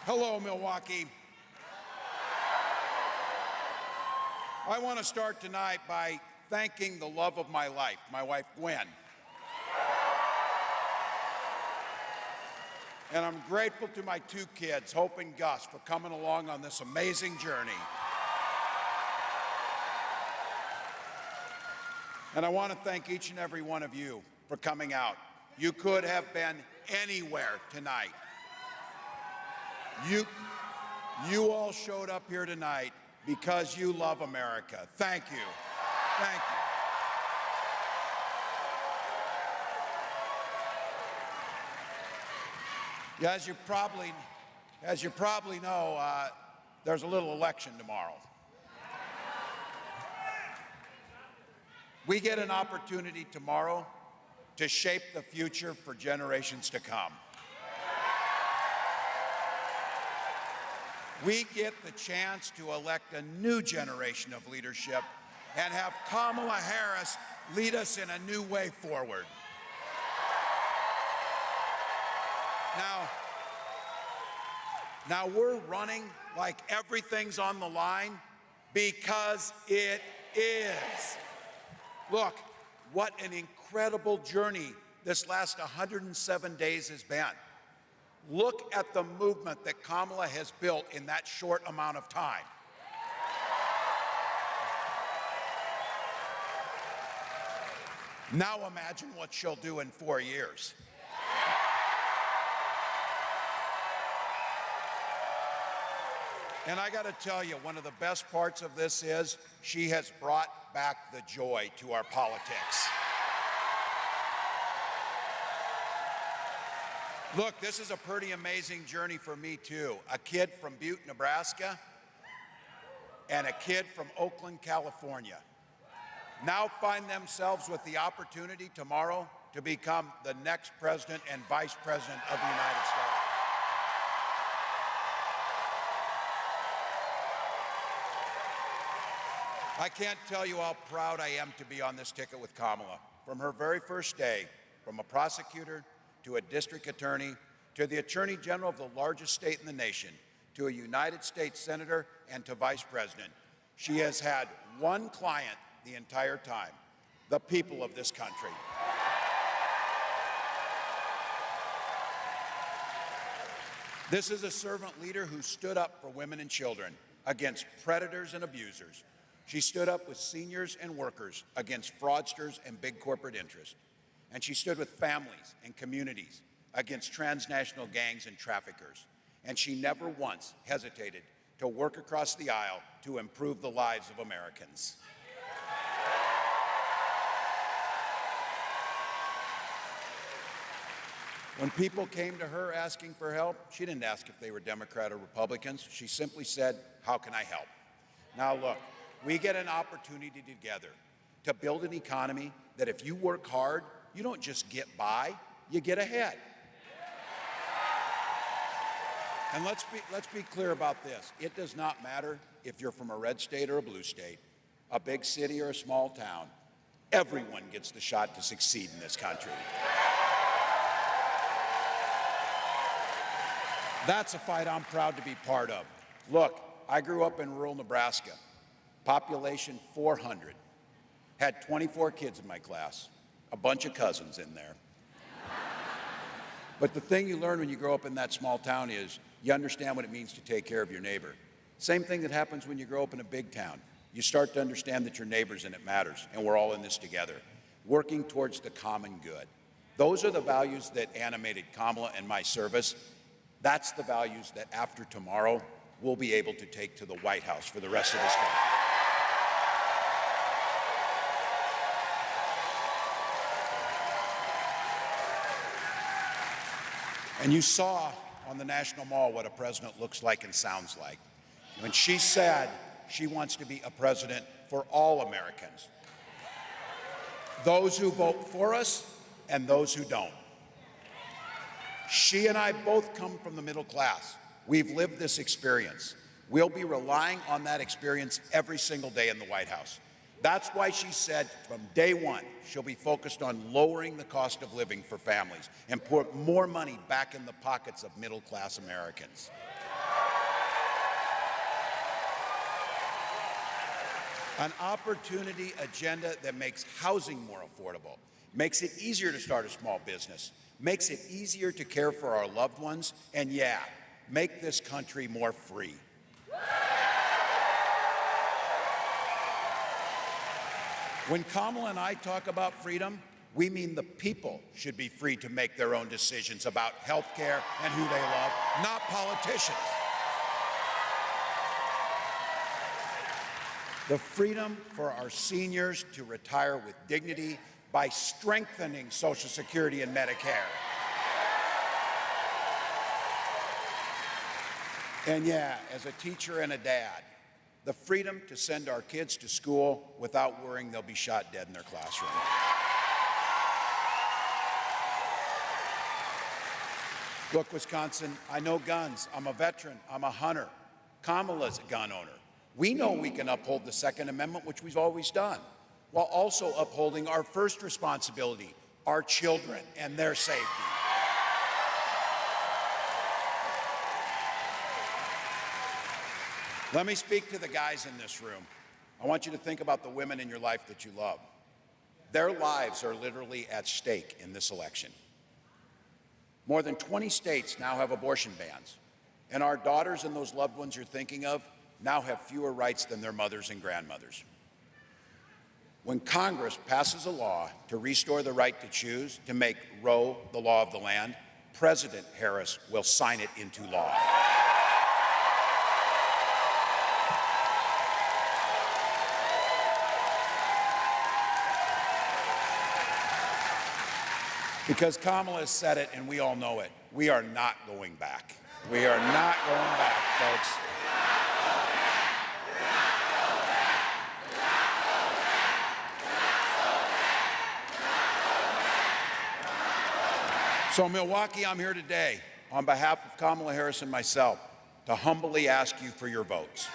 Hello, Milwaukee. I want to start tonight by thanking the love of my life, my wife, Gwen. And I'm grateful to my two kids, Hope and Gus, for coming along on this amazing journey. And I want to thank each and every one of you for coming out. You could have been anywhere tonight. You all showed up here tonight because you love America. Thank you. Thank you. Yeah, as you probably know, there's a little election tomorrow. We get an opportunity tomorrow to shape the future for generations to come. We get the chance to elect a new generation of leadership and have Kamala Harris lead us in a new way forward. Now we're running like everything's on the line because it is. Look, what an incredible journey this last 107 days has been. Look at the movement that Kamala has built in that short amount of time. Now imagine what she'll do in 4 years. And I got to tell you, one of the best parts of this is she has brought back the joy to our politics. Look, this is a pretty amazing journey for me, too. A kid from Butte, Nebraska, and a kid from Oakland, California, now find themselves with the opportunity tomorrow to become the next president and vice president of the United States. I can't tell you how proud I am to be on this ticket with Kamala. From her very first day, from a prosecutor to a district attorney, to the attorney general of the largest state in the nation, to a United States senator, and to vice president. She has had one client the entire time: the people of this country. This is a servant leader who stood up for women and children against predators and abusers. She stood up with seniors and workers against fraudsters and big corporate interests. And she stood with families and communities against transnational gangs and traffickers. And she never once hesitated to work across the aisle to improve the lives of Americans. When people came to her asking for help, she didn't ask if they were Democrat or Republicans. She simply said, "How can I help?" Now look, we get an opportunity together to build an economy that if you work hard, you don't just get by, you get ahead. And let's be clear about this. It does not matter if you're from a red state or a blue state, a big city or a small town. Everyone gets the shot to succeed in this country. That's a fight I'm proud to be part of. Look, I grew up in rural Nebraska, population 400, had 24 kids in my class. A bunch of cousins in there. But the thing you learn when you grow up in that small town is you understand what it means to take care of your neighbor. Same thing that happens when you grow up in a big town. You start to understand that you're neighbors and it matters, and we're all in this together, working towards the common good. Those are the values that animated Kamala and my service. That's the values that after tomorrow we'll be able to take to the White House for the rest of this country. And you saw on the National Mall what a president looks like and sounds like. When she said she wants to be a president for all Americans, those who vote for us and those who don't. She and I both come from the middle class. We've lived this experience. We'll be relying on that experience every single day in the White House. That's why she said from day one, she'll be focused on lowering the cost of living for families and put more money back in the pockets of middle-class Americans. An opportunity agenda that makes housing more affordable, makes it easier to start a small business, makes it easier to care for our loved ones, and yeah, make this country more free. When Kamala and I talk about freedom, we mean the people should be free to make their own decisions about health care and who they love, not politicians. The freedom for our seniors to retire with dignity by strengthening Social Security and Medicare. And yeah, as a teacher and a dad, the freedom to send our kids to school without worrying they'll be shot dead in their classroom. Look, Wisconsin, I know guns. I'm a veteran. I'm a hunter. Kamala's a gun owner. We know we can uphold the Second Amendment, which we've always done, while also upholding our first responsibility, our children and their safety. Let me speak to the guys in this room. I want you to think about the women in your life that you love. Their lives are literally at stake in this election. More than 20 states now have abortion bans, and our daughters and those loved ones you're thinking of now have fewer rights than their mothers and grandmothers. When Congress passes a law to restore the right to choose, to make Roe the law of the land, President Harris will sign it into law. Because Kamala has said it, and we all know it. We are not going back. We are not going back, folks. So, Milwaukee, I'm here today on behalf of Kamala Harris and myself to humbly ask you for your votes.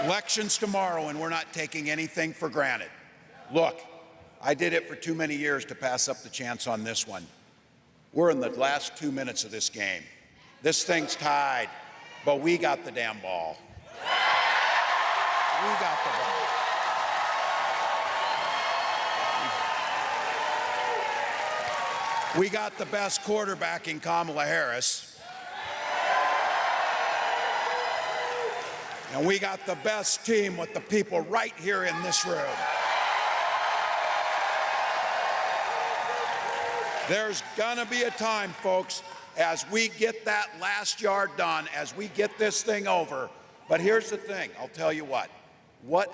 Elections tomorrow, and we're not taking anything for granted. Look, I did it for too many years to pass up the chance on this one. We're in the last 2 minutes of this game. This thing's tied, but we got the damn ball. We got the ball. We got the best quarterback in Kamala Harris. And we got the best team with the people right here in this room. There's gonna be a time, folks, as we get that last yard done, as we get this thing over. But here's the thing, I'll tell you what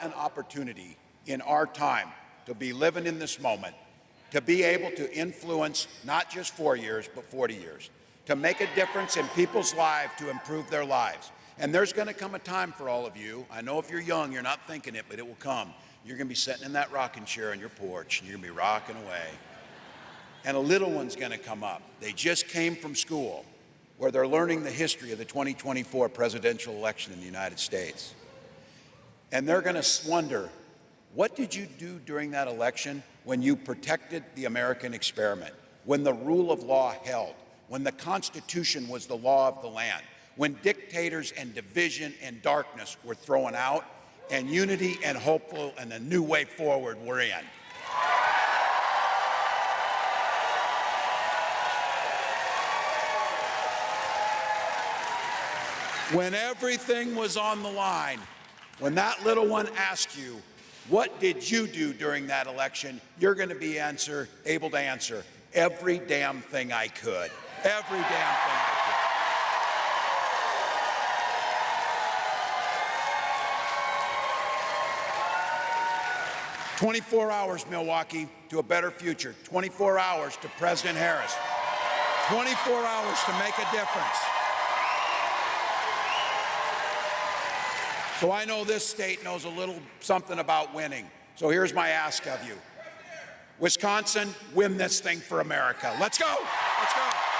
an opportunity in our time to be living in this moment, to be able to influence not just 4 years, but 40 years, to make a difference in people's lives, to improve their lives. And there's going to come a time for all of you. I know if you're young, you're not thinking it, but it will come. You're going to be sitting in that rocking chair on your porch, and you're going to be rocking away. And a little one's going to come up. They just came from school where they're learning the history of the 2024 presidential election in the United States. And they're going to wonder, what did you do during that election when you protected the American experiment, when the rule of law held, when the Constitution was the law of the land, when dictators and division and darkness were thrown out, and unity and hopeful and a new way forward were in. When everything was on the line, when that little one asked you, what did you do during that election? You're going to be able to answer, every damn thing I could. Every damn thing I could. 24 hours, Milwaukee, to a better future. 24 hours to President Harris. 24 hours to make a difference. So I know this state knows a little something about winning. So here's my ask of you. Wisconsin, win this thing for America. Let's go. Let's go.